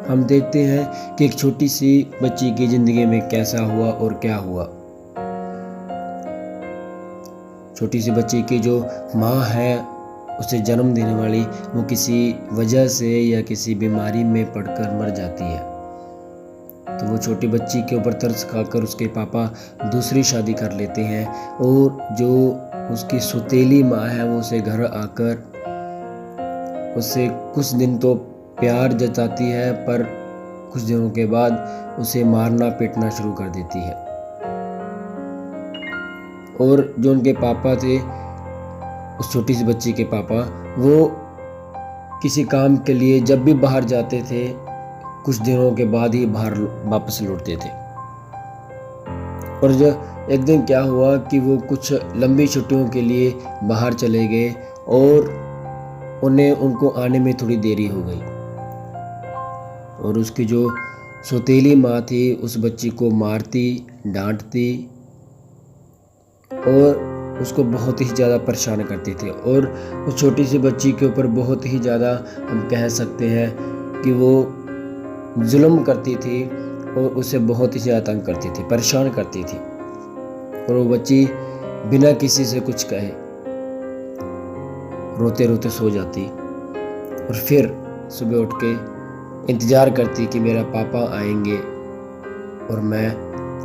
हम देखते हैं कि एक छोटी सी बच्ची की ज़िंदगी में कैसा हुआ और क्या हुआ। छोटी सी बच्ची की जो माँ है उसे जन्म देने वाली, वो किसी वजह से या किसी बीमारी में पड़कर मर जाती है। तो वो छोटी बच्ची के ऊपर तरस खाकर उसके पापा दूसरी शादी कर लेते हैं और जो उसकी सौतेली माँ है वो उसे घर आकर उससे कुछ दिन तो प्यार जताती है, पर कुछ दिनों के बाद उसे मारना पीटना शुरू कर देती है। और जो उनके पापा थे, उस छोटी सी बच्ची के पापा, वो किसी काम के लिए जब भी बाहर जाते थे कुछ दिनों के बाद ही बाहर वापस लौटते थे। और जो एक दिन क्या हुआ कि वो कुछ लंबी छुट्टियों के लिए बाहर चले गए और उनको आने में थोड़ी देरी हो गई। और उसकी जो सौतेली माँ थी उस बच्ची को मारती, डांटती और उसको बहुत ही ज़्यादा परेशान करती थी। और उस छोटी सी बच्ची के ऊपर बहुत ही ज़्यादा हम कह सकते हैं कि वो जुल्म करती थी और उसे बहुत ही ज़्यादा तंग करती थी, परेशान करती थी। और वो बच्ची बिना किसी से कुछ कहे रोते रोते सो जाती और फिर सुबह उठ के इंतज़ार करती कि मेरा पापा आएंगे और मैं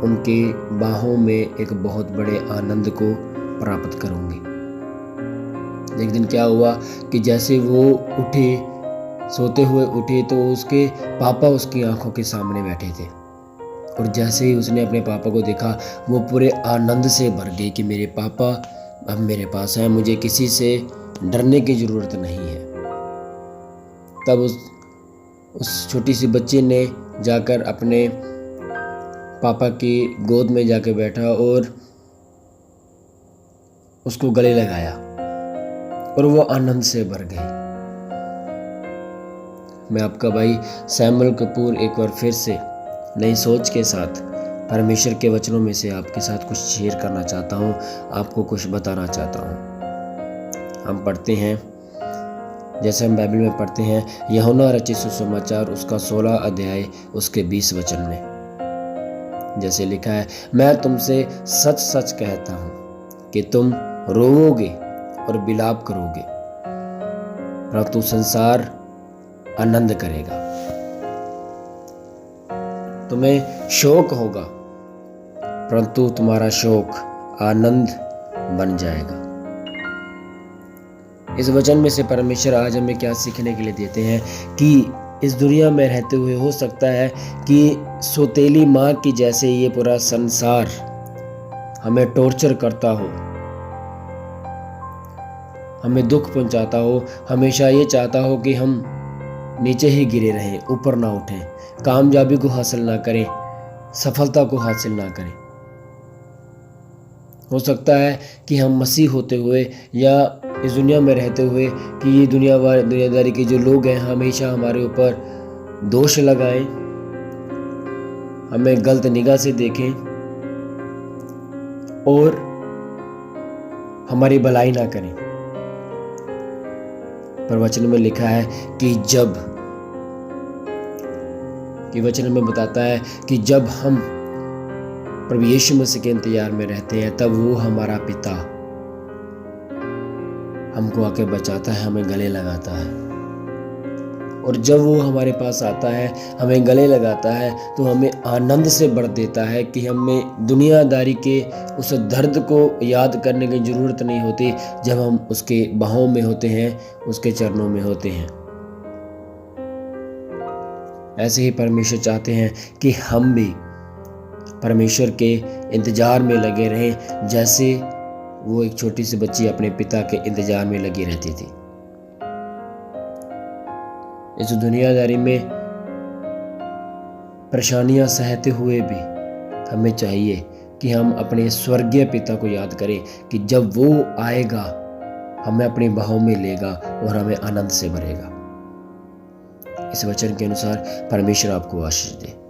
उनकी बाहों में एक बहुत बड़े आनंद को प्राप्त करूंगी। एक दिन क्या हुआ कि जैसे वो उठी, सोते हुए उठी, तो उसके पापा उसकी आंखों के सामने बैठे थे। और जैसे ही उसने अपने पापा को देखा वो पूरे आनंद से भर गई कि मेरे पापा अब मेरे पास हैं, मुझे किसी से डरने की ज़रूरत नहीं है। तब उस छोटी सी बच्ची ने जाकर अपने पापा की गोद में जाकर बैठा और उसको गले लगाया और वो आनंद से भर गई। मैं आपका भाई सैमुअल कपूर एक बार फिर से नई सोच के साथ परमेश्वर के वचनों में से आपके साथ कुछ शेयर करना चाहता हूँ, आपको कुछ बताना चाहता हूँ। हम पढ़ते हैं, जैसे हम बाइबल में पढ़ते हैं, यूहन्ना रचित सुसमाचार उसका 16 अध्याय उसके 20 वचन में जैसे लिखा है, मैं तुमसे सच सच कहता हूँ कि तुम रोओगे और विलाप करोगे, परंतु संसार आनंद करेगा। तुम्हें शोक होगा परंतु तुम्हारा शोक आनंद बन जाएगा। इस वचन में से परमेश्वर आज हमें क्या सीखने के लिए देते हैं कि इस दुनिया में रहते हुए हो सकता है कि सौतेली माँ की जैसे ये पूरा संसार हमें टॉर्चर करता हो, हमें दुख पहुंचाता हो, हमेशा ये चाहता हो कि हम नीचे ही गिरे रहें, ऊपर ना उठें, कामयाबी को हासिल ना करें, सफलता को हासिल ना करें। हो सकता है कि हम मसीह होते हुए या इस दुनिया में रहते हुए कि ये दुनियादारी के जो लोग हैं हमेशा हमारे ऊपर दोष लगाएं, हमें गलत निगाह से देखें और हमारी भलाई ना करें। पर वचन में लिखा है कि वचन में बताता है कि जब हम प्रभु यीशु मसीह के इंतजार में रहते हैं तब वो हमारा पिता हमको आके बचाता है, हमें गले लगाता है। और जब वो हमारे पास आता है, हमें गले लगाता है, तो हमें आनंद से भर देता है कि हमें दुनियादारी के उस दर्द को याद करने की ज़रूरत नहीं होती जब हम उसके बाहों में होते हैं, उसके चरणों में होते हैं। ऐसे ही परमेश्वर चाहते हैं कि हम भी परमेश्वर के इंतजार में लगे रहें, जैसे वो एक छोटी सी बच्ची अपने पिता के इंतजार में लगी रहती थी। इस दुनियादारी में परेशानियां सहते हुए भी हमें चाहिए कि हम अपने स्वर्गीय पिता को याद करें कि जब वो आएगा हमें अपनी बाहों में लेगा और हमें आनंद से भरेगा। इस वचन के अनुसार परमेश्वर आपको आशीष दे।